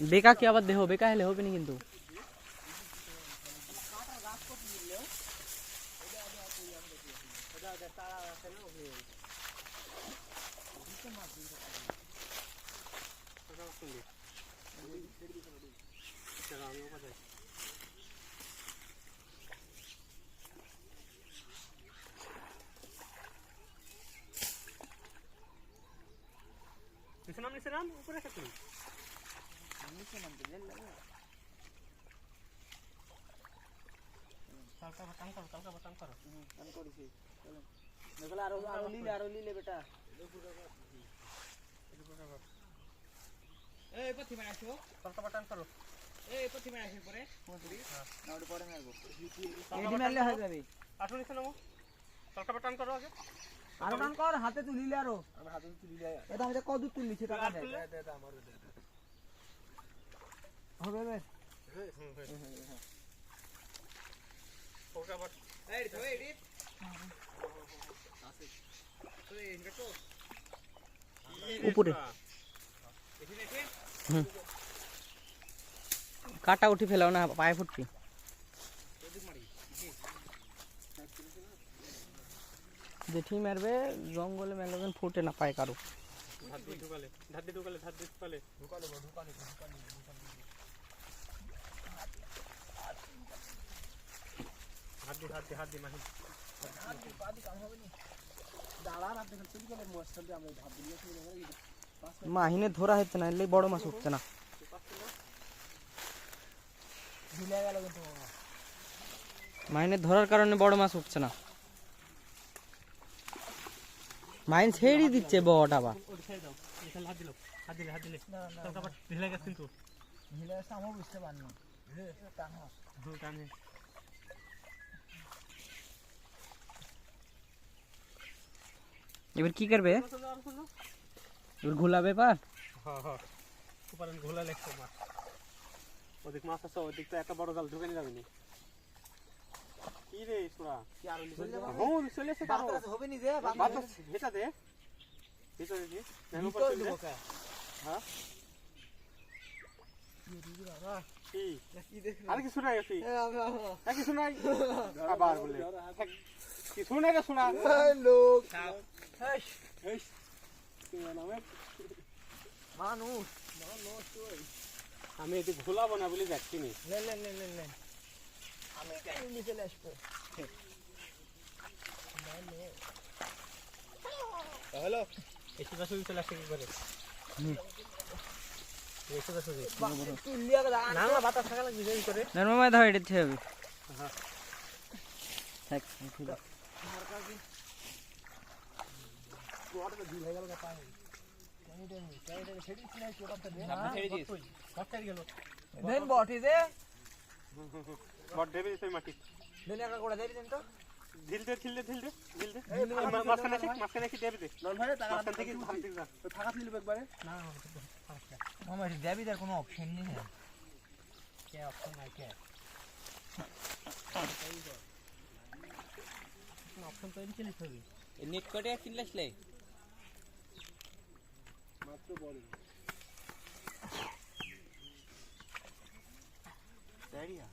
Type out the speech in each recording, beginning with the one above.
বেকা কি আবার দেহ বেকা হলে হবে না কিন্তু নিচে নাম উপরে থাকি নিচে নাম দিলে লাগে কালকা বাটাম করো আমি করেছি চলো দেখলে আরো লিলে বেটা এই পথি মানে আসো কালকা বাটাম করো এই পথি মানে আসো পরে না ওটা পরে মারবো এডি মারলে হয়ে যাবে আসো নিচে নামো কালকা বাটাম করো আগে আরো টান কর হাতে তুলিলে আরো আমি হাতে তুলিলে এটা আমি কত তুললিছে টাকা দে দে আমার দে হবে বে ওটা বাট এই তো এডি আছে তো এই দেখো উপরে কাটা উঠি ফেলাও না পায়ে ফুটবি জেঠি মারবে জঙ্গলে মেলাবেন ফুটে না পায় কারো ধার দিয়ে ঢুকালে হাত দিয়ে মাহি মাহিনে ধরা হচ্ছে না এলে বড় মাছ উঠছে না মাহিনে ধরার কারণে বড় মাছ উঠছে না মাইন ছেড়ে দিচ্ছে বট আবার হাত দিলে কালকা বাট ঢিলা গেছে কিন্তু হিলে সামো বুঝতে পারনো টানে এবার কি করবে এবার ঘোলাবে পা হ্যাঁ সুপার ঘোলা লাগছে মাছ ওদিক মাছ আছে ওদিক তো একটা বড় জাল ঢুকে নিয়ে যাবে নি কি রে সুরা কি আরো লিলে হ্যাঁ চলে এসে কারো হবে নি যে বাতাস হেটা দে ভিতরে দি নেমে পড়ে চলে হ্যাঁ কি কি দেখ আর কিছু নাই কি এ কিছু নাই আবার বলে কিছু নাই রে শোনা লোক হেস তুমি নামে মানুষ আমি এদিকে ভুলাবো না বলে যাচ্ছি নি লে আমি কেন নিচে আসবো হ্যালো এসে দশ চলে আসছে কি করে এসে দশ তুলিয়া গেল না না বাতাস থাকা লাগবে এই করে নরমাল ধরে দিতে হবে হ্যাঁ থাক গোটা ঢিল হয়ে গেল পায়ে ছেড়ে দিস কষ্ট গেল দেন বটি দে বড় দেবে তুই মাটি দেন একা করে দেই দেন তো ঢিল দে মাঝখানে কি দেবে দে নন ভাই টাকা মাঝখান থেকে ধান দিক যা তো টাকা দিল একবারে না মামা দেবি তার কোনো অপশন নেই হ্যাঁ কে অপশন নাই কে অপশন তো এদিকে লিখতে হবে নেট কোটে কিনলাসলে মাত্র বড় দাঁড়িয়া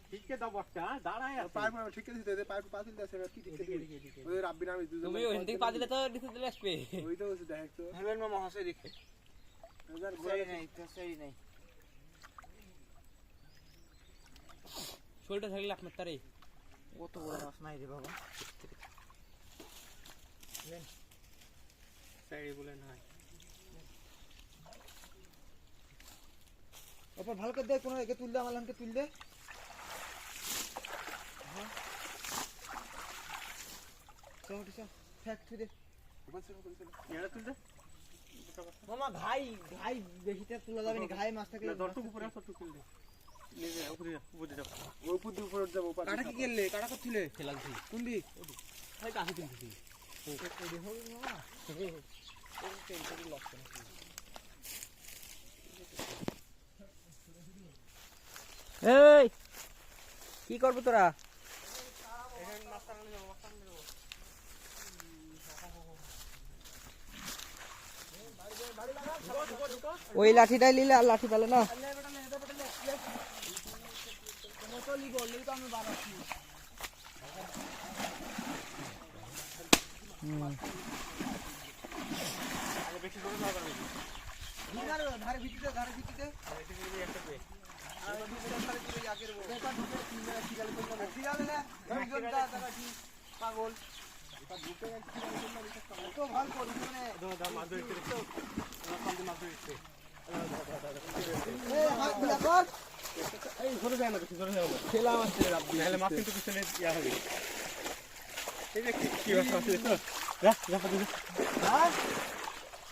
ঠিক কে দাও বটটা দাঁড়ায় আছে পাইপ ঠিক আছে দে পাইপ পাতিল দেছে কি ঠিক আছে ওই রাব্বি নামে দুজন তুমি ওই দিক পাদিলে তো দিতে দিলে আসবে ওই তো দেখ তো হেলেন মামা হাসে দেখে এবার ঘুরে নাই শোলটা থাকলে আপনার তারে কত বড় মাছ নাই রে বাবা সাইডে বলে না ওপর ভালো করে দে কোন একে তুল দে আমালকে তুল দে হ্যাঁ চল ফ্যাক্টরি দে এরা তুই দে মামা ঘাই বেশিটা তোলা যাবে না ঘাই মাছ থাকলে দরটুক উপরে আসো টুকুল দে নেবে উপরে যাও উপরে যাব কাটা কি গেলে কাটা করছিলে খেলালছি কোন দি ভাই কাছে কিনতেছি এডি হবে মামা এই কি করব তোরা এখানে মাছ টানলে যাবো বাড়ি লাগা ওই লাঠিটাই নিলে আর লাঠি পেলে না। আগে বেশি করে যাওয়া যাবে ধারে ভিটিতে একটা পেয়ে পাগল তো ভাল করি মানে মাছ ধরতে মাছ ধরতে এই ধরে যায় না কিছু ধরে যাবো খেলাম আসছে রাব্বি নাহলে মাছ কিন্তু পিছনে ইয়া হবে এই যে কি অবস্থা আছে তো যা যা দিদি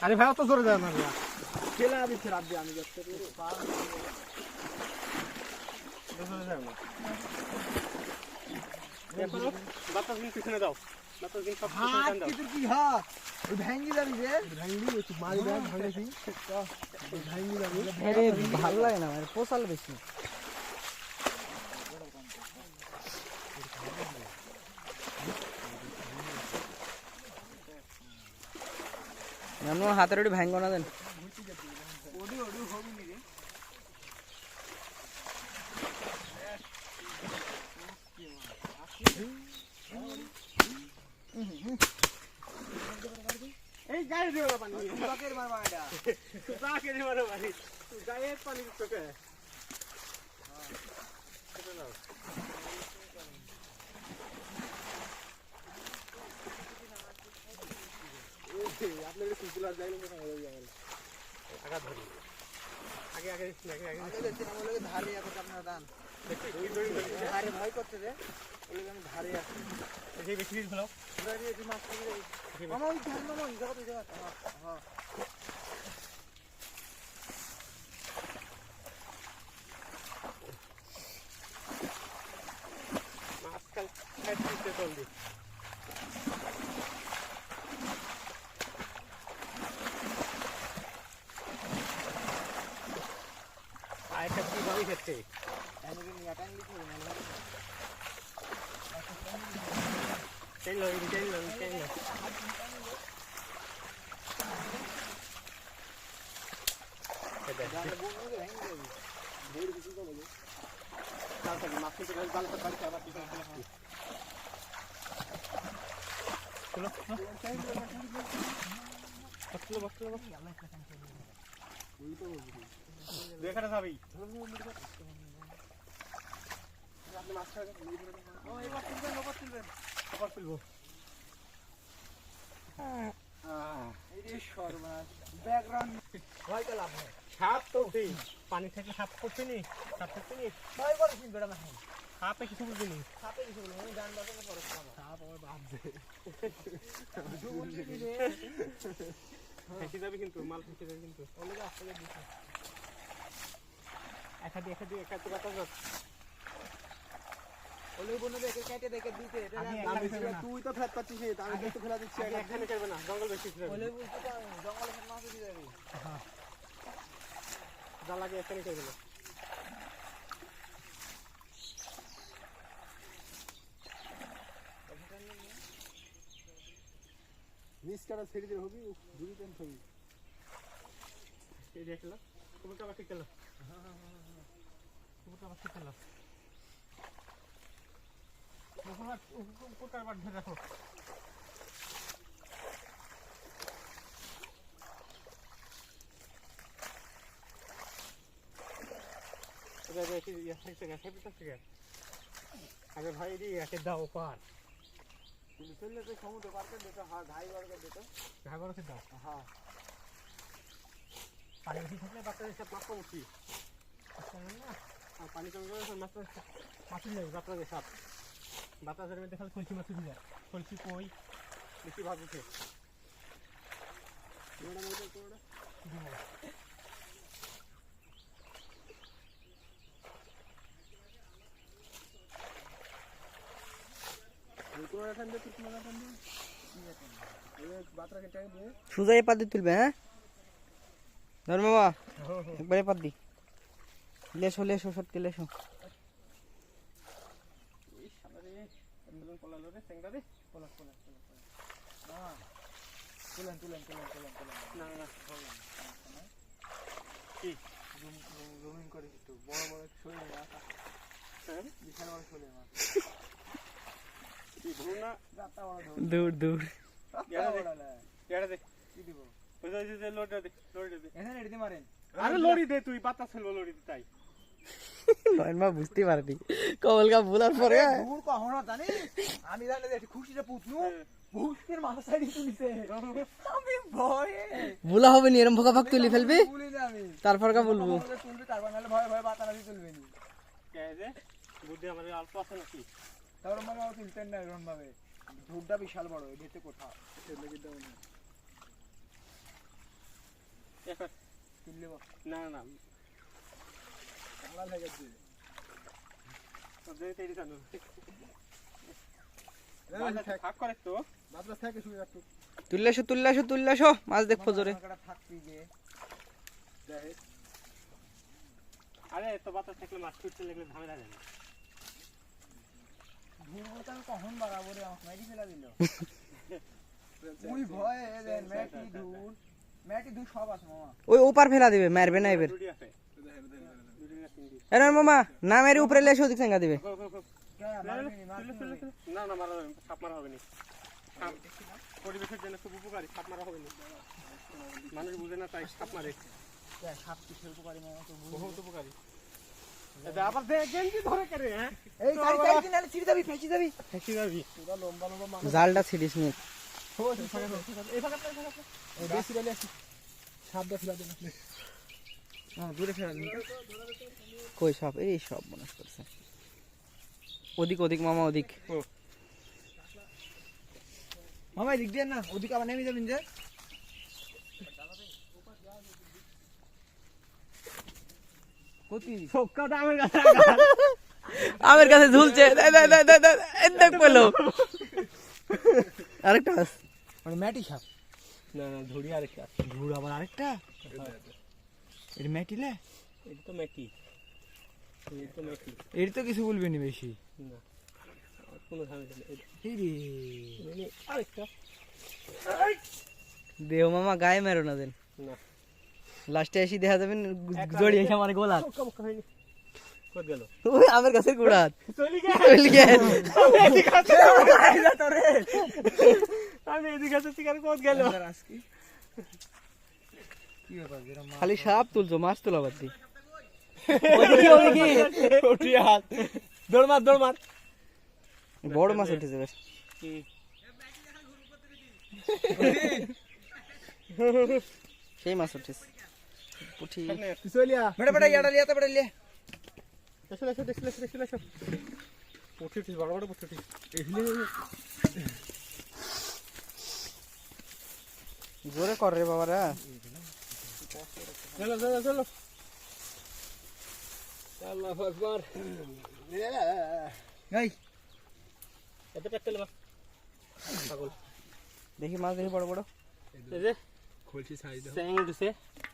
আরে ভাই তো জোরে যায় না ভাই খেলা দিচ্ছে রাব্বি আমি যাচ্ছে রে জোরে যায় না দেখো বাতাস দিন পিছনে দাও বাতাস দিন সব পিছনে হাত দাও কি তুই কি হাত ওই ভাঙ্গি যাবি রে ভাঙ্গি একটু মারি দেখ ভাঙেছি ভাঙ্গি যাবি আরে ভালো লাগে না, মানে পোষাল বেশি। হাতের ওটি ভাঙ্গ না দেন। ওডি ওডি হবি নি রে এই গায়ে দিও না পানি বাকের মারবা এটা তা কেনে মারো পানি গায়ে পানি তোকে আপনাদের কুকুলার যাইলে কোথায় হয়ে যাবে আগা ধরি আগে আগে আগে আগে আগে দেখছি না বলে ধারে আছে আপনার দান দেখি কি ধরি ধারে ভয় করতে রে বলে আমি ধারে আছি এই বেশি দিন ফেলাও ধারে এই মাছ করে মামা ওই ধারে মামা এই জায়গা হ্যাঁ মাছ কাল খাইতে চলবে আয়টা কি ভাবে খেতে এমনি নিয়াটাং লিখে মানে তেল লই তেল লই তেল লই জাল বন্ধ করে ভেঙে যাবে বড় কিছু তো বলে তাড়াতাড়ি মাছ থেকে জাল করে বাড়ি আবার পিছনে ফেলাচ্ছি চলো বসলো বসলো বসলো দেখাটা যাবি আপনি মাছ খাবেন ও এবার তুলবেন আবার তুলবো এই যে সর্বনাশ ব্যাকগ্রাউন্ড ভয়টা লাভ হয় সাপ তো উঠেই পানি থেকে সাপ করছে নি সাপ করছে নি ভয় করে কিন্তু বেড়া না সাপে কিছু বুঝি নি সাপে কিছু বলে আমি গান বাজানো পরে সাপ আমার বাপ দে জুবুল দিলে ফেঁসে যাবে কিন্তু মাল ফেঁসে যাবে কিন্তু অলরেডি আসলে দিছে একাদি একাদি বাতাস যাক অলরেডি বনে দেখে কেটে দেখে দিতে এটা আগে আমি এখানে করবে না। তুই তো ফেট পাচ্ছিস না আমি তো ফেলা দিচ্ছি আগে এখানে করবে না জঙ্গল বেশি যাবে অলরেডি বুঝতে তো আমি জঙ্গলে ফেট মাছ দিয়ে যাবে যা লাগে এখানে করবে না মিস করা ছেড়ে দিয়ে হবি দুই টাইম হবি এই দেখলো কুকুরটা বাকি চলো কুকুরটা বাকি চলো কুকুরটা বাদ ধরে রাখো আগে ভাই রে একে দাও পার চললে তো সমুদ্র পার করে দিতে হ্যাঁ ঘাই বার করে দিতে ঘাগর কে দাও হ্যাঁ পানি বেশি থাকলে বাচ্চাদের সাথে মাছ উঠি না আর পানি কমে গেলে মাছ মাছই নেই বাচ্চাদের সাপ বাতাসের মধ্যে খালি কলসি মাছ উঠে যায় কলসি কই বেশি ভাগ উঠে সুজা এ পাত দিয়ে তুলবে, হ্যাঁ ধর মামা একবারে পাত দি লেসো লেসো সত্যি লেসো তুলেন কি জুমিং করে একটু বড় বড় শোলে মাছ হ্যাঁ বিশাল বড় শোলে মাছ কি বলুন না রাতা বড় দূর দূর ইয়ারা দে বড় না ইয়ারা দে কি দিব ওই যে লোডটা দে লোডটা দে এখানে এড়িতে মারেন আরে লড়ি দে তুই বাতাস ফেলবো লড়ি দে তাই নয়ন মা বুঝতে পারবি কমল কা ভুলার পরে দূর কখন জানি আমি জানি যে খুশিতে পুতনু ভূতের মাথা সাইডে তুলিছে আমি ভয়ে ভুলা হবে নি এরম ভোকা ভাগ তুলি ফেলবি ভুলি না আমি তারপর কা বলবো তুলবি তারপর নাহলে ভয়ে ভয়ে বাতা নাকি তুলবে নি কে দে বুদ্ধি আমার অল্প আছে নাকি তারপর মামা তুলতেন না এরকম ভাবে ধূপটা বিশাল বড় এটাতে কোথা এর লাগি দাও না এখন তুললে না না কালা লাগে দিই দে তেরি জানো থাক করে তো মাদ্রাসা থেকে শুয়ে একটু তুললে আসো মাছ দেখবো জোরে থাকবি গে আরে তো বাতাস থাকলে মাছ ছুটতে লাগলে ঝামেলা যায় না ধূপটা কখন বাড়াবো রে আমাকে মেডি ফেলা দিল ওই ভয়ে দেন ম্যাটি দূর সব আছে মামা ওই ওপার ফেলা দিবে মারবে না এবার দুটি আছে দুটি না তিনটি এর মামা না মেরে উপরে লেসো দিক সঙ্গা দিবে না না মারা হবে সাপ মারা হবে না পরিবেশের জন্য খুব উপকারী সাপ মারা হবে না মানুষ বুঝে না তাই সাপ মারে সাপ কি খেলতে পারি মামা তো বহুত উপকারী এটা আবার গেঞ্জি ধরে করে হ্যাঁ এই কাই দিন আলে ছিড়ে যাবি ফেঁচি যাবি ফেঁসি যাবি পুরো লম্বা লম্বা মানুষ জালটা ছিড়িস নি এই বেশি বলে আসি সাপটা ফেলা দেন হ্যাঁ দূরে ফেলা দিন কই সব এই সব মনস করছে ওদিক মামা ওদিক মামা দিক দেন না ওদিকে আবার নেমে যাবেন যে কতি সবকাটা আমার কাছে আমার কাছে ঝুলছে দেখ পেলো আরেকটা আছে। মানে ম্যাটি সাপ না না ধরি আরেকটা ঘুর আবার আরেকটা এটা ম্যাটিলে এটা তো মেকি এর তো কিছু বলবে না বেশি না কোনো ঝামেলা নেই রে আরেকটা দেহ মামা গায়ে মেরো না দেন না লাস্টে এসে দেখা যাবেন জড়িয়ে এসে আমার গোলা বক্কা হয়নি কত গেল ওই আমার কাছে গুড়াত চলি চলে গেল আমি এদিকে আছে শিকার কত গেল কি ব্যাপার যেরকম খালি সাপ তুলছো মাছ তোলা বাদ দি উঠি হাত দৌড় মার বড় মাছ উঠে যাবে সেই মাছ উঠেছে পুঠি চলিয়া বেটা বেটা ইয়াটা লিয়াতে বেটা লিয়া এসো উঠি বড় বড় উঠি জোরে কর রে বাবারা চলো আল্লাহু আকবার এই এটা কাটতে লে পাগল দেখি মাছ দেখি বড় বড় এই যে খোলসি সাইজ দাও চ্যাং উঠেছে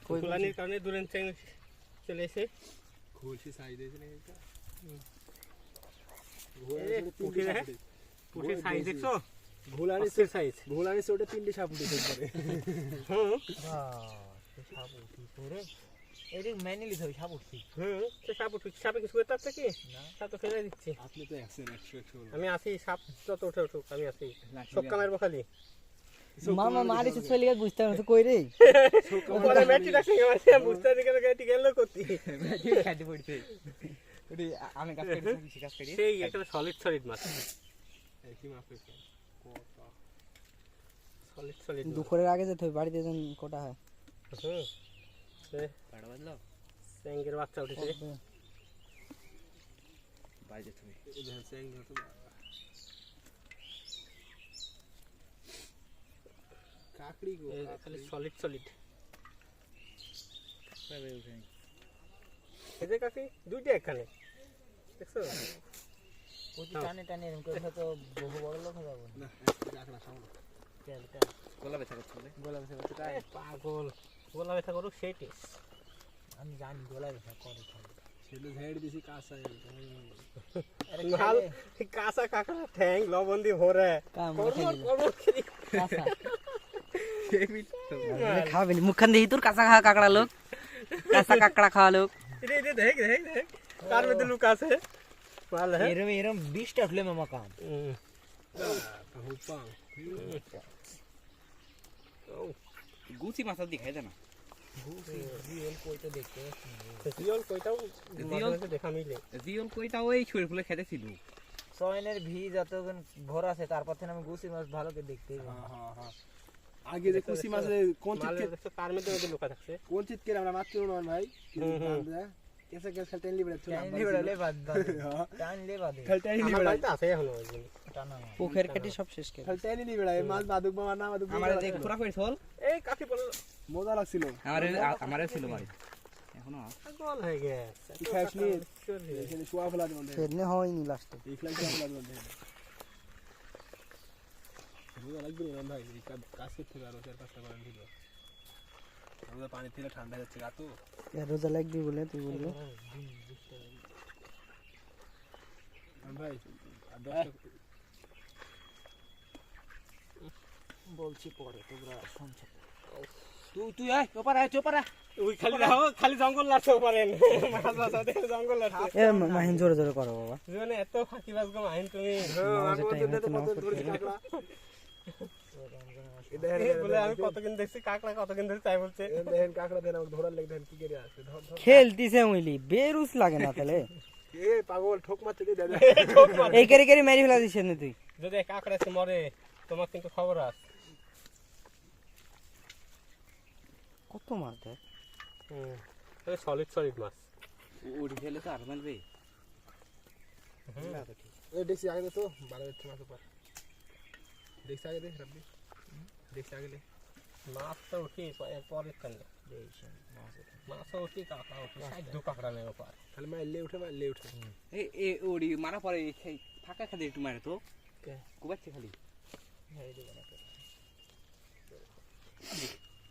ফুলানির কারণে দুরেন চ্যাং চলে এসে খোলসি সাইজ দিয়েছে না এটা পুঠি সাইজ দেখছো ঘোলানি সাইজ ঘোলানি ওটা তিনটে সাপ উঠেছে পরে হুম সাপ উঠি পরে এই ম্যানুয়ালি ধরে সাপ উঠছি সাপ উঠি সাপে কিছু করতে পারছে কি সাপ তো ফেলে দিচ্ছে আপনি তো 100 আমি আসি সাপ যত উঠে উঠুক আমি আসি সব কামের বখালি মামা মারিছে চলে গেল বুঝতে পারছো কই রে ওরে ম্যাটি রাখি বুঝতে দিকে গাটি গেল করতে খাইতে পড়ছে ওটি আমি কাজ করি কাজ করি সেই একটা সলিড মাছ কি মাছ হইছে সলিড দুপুরের আগে যেতে হবে বাড়িতে যেন কোটা হয় পাড়া বাদলাও চ্যাংের বাচ্চা উঠেছে বাইরে তুমি এই চ্যাং ধরতে কাকড়ি গো খালি সলিড পাবে উঠে এই যে কাকি দুইটা এখানে দেখছো প্রতি টানে এরকম করে তো বহু বড় লোক হয়ে যাবো না রাখনা সামনে তেলটা গলা ব্যথা করছে গোলা বেসে করতে এ পাগল গোলা ব্যথা করুক সেই টেস্ট আমি জানি গোলা বেসা করে ছেলে ঝেড় দিছি কাঁচা মাল কাঁচা কাঁকড়া ঠ্যাং লবণ দিয়ে ভরে খাবেনি মুখখান দেখি তোর কাঁচা কাঁকড়া লোক কাঁচা কাঁকড়া খাওয়া লোক রে রে দেখ দেখ দেখ কার মধ্যে লুক আছে মাল है এরম এরম 20টা ফলে মামা কাম হুপাং গুচি মাছ দেখাই দেয় না জিওল কইতে দেখতে জিওল কইটাও জিওল দেখা মিলে জিওল কইটা ওই ছুরি ফুলে খেতে ছিল সয়নের ভি যতক্ষণ ভরা আছে তারপর থেকে আমি গুছি মাছ ভালো করে দেখতে আগে যে কুসি মাছে কোন চিৎকে তার মধ্যে লুকা থাকছে কোন চিৎকে আমরা মাত্র নন ভাই কেসে কেস খেলতে নিবি রে টাইনলি বড়লে বাদ টাইনলি বাদ খেলতে নিবি আমার রে বাড়িতে আছে এখন টানা পুখের কাটি সব শেষ করে খেলতে নিবি রে মাছ বাদুক বা না বাদুক আমারে দেখ খোরা কই চল এই কাকি বলে মজা লাগছিল আমারে ছিল বাড়ি এখনো পাগল হয়ে গেছে কি খাসনি এখানে শুয়া ফেলা দেন ফেরনে হয়নি লাস্টে এই ফ্লাই শুয়া ফেলা দেন মজা লাগবে না ভাই এই কাজ করতে আরো 4-5টা করে দিল আমাদের পানি থেকে ঠান্ডা যাচ্ছে গা তো রোজা লাগবে বলে তুই বলবি ভাই আর 10টা বলছি পরে তোমরা শুনছো তুই আয় চোপারা ওই খালি জঙ্গল লাগতে পারেন মাছ বাসাতে জঙ্গল লাগতে এ মাহিন জোরে জোরে করো বাবা জীবনে এত ফাঁকিবাজ গো মাহিন তুমি বলে আমি কতদিন দেখছি কাকড়া কতদিন ধরে তাই বলছে দেখেন কাকড়া দেন আমাকে ধরার লেগে দেখেন কি করে আছে ধর ধর খেলতিছে উইলি বেরুস লাগে না তাহলে এ পাগল ঠোক মারতে দে দাদা এই কেরি কেরি মেরি ফেলা দিছিস না তুই যদি কাকড়া এসে মরে তোমার কিন্তু খবর আছে কত মাছ দেখ সলিড মাছ উড়ি খেলে তো আর মারবে এ দেখছি আগে দে তো 12 যাচ্ছে মাছ উপর দেখছি আগে দে রাব্বি দেখছি আগে দে মাছ তো উঠি পরে কান্দে মাছ উঠি কাকড়া উঠি দু কাকড়া নেই ওপর তাহলে মারলে উঠে এ ওড়ি মারা পরে ফাঁকা খালি একটু মারে তো কুবাচ্ছে খালি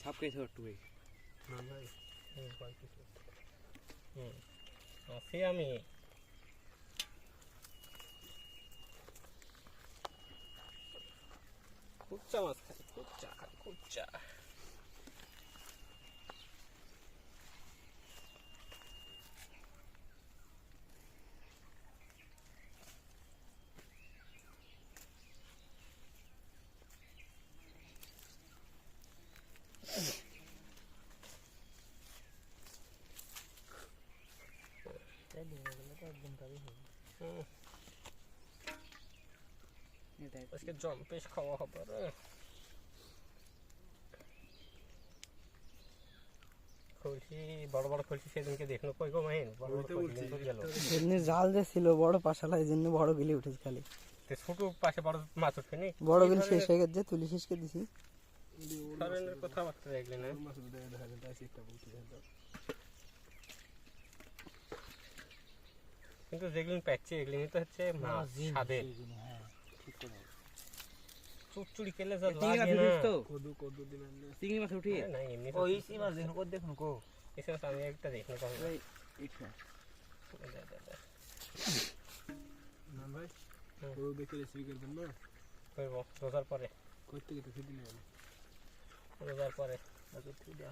ছাপ খাইছে একটু না ভাই আছি আমি কুচ্চা মাছ খাই কুচ্চা আজকে জম্পেশ খাওয়া হবে রে খুলছি বড় বড় খুলছি সেদিনকে দেখলো কই গো মাহিন বড় বড় খুলছি গেল এমনি জাল যে ছিল বড় পাশালা এই জন্য বড় গিলি উঠেছে খালি তে ছোট পাশে বড় মাছ উঠে নি বড় গিলি শেষ হয়ে গেছে তুলি শেষ করে দিছি ধরনের কথাবার্তা দেখলে না মাছ দেখা দেখা যায় তাই একটা বলতে দেন কিন্তু যেগুলো পাচ্ছি এগুলো তো হচ্ছে মাছ স্বাদের চুচুড়ি খেলে যা লাগে না কদু দিন আনলে চিংড়ি মাছ উঠিয়ে না এমনি ওই সি মাছ দেখুন কো এসে আমি একটা দেখলো কখন না ভাই কদু দেখে রেসিপি করবেন না করব রোজার পরে করতে গেতে সেদিন হবে রোজার পরে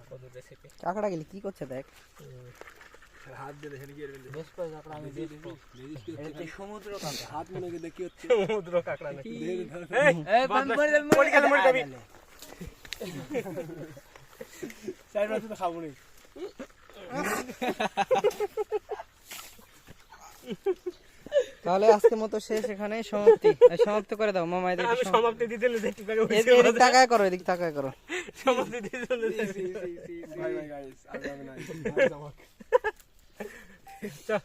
কদুর রেসিপি কাকড়া গেলি কি করছে দেখ হাত দিয়ে দেখেন কি করবেন বেশ করে কাকড়া আমি দেখবো এটা সমুদ্র কাকড়া হাত মনে করে দেখি হচ্ছে সমুদ্র কাকড়া নাকি এই বান করে দেন মরে গেল মরে যাবি চাই মাছ তো খাবো না তাহলে আজকে মতো শেষ এখানে সমাপ্ত করে দাও মামা এদিকে আমি সমাপ্তি দিতে দেখি এদিক তাকায় করো এদিক তাকায় করো সমাপ্তি দিতে ভাই গাইস আর যাবে না চল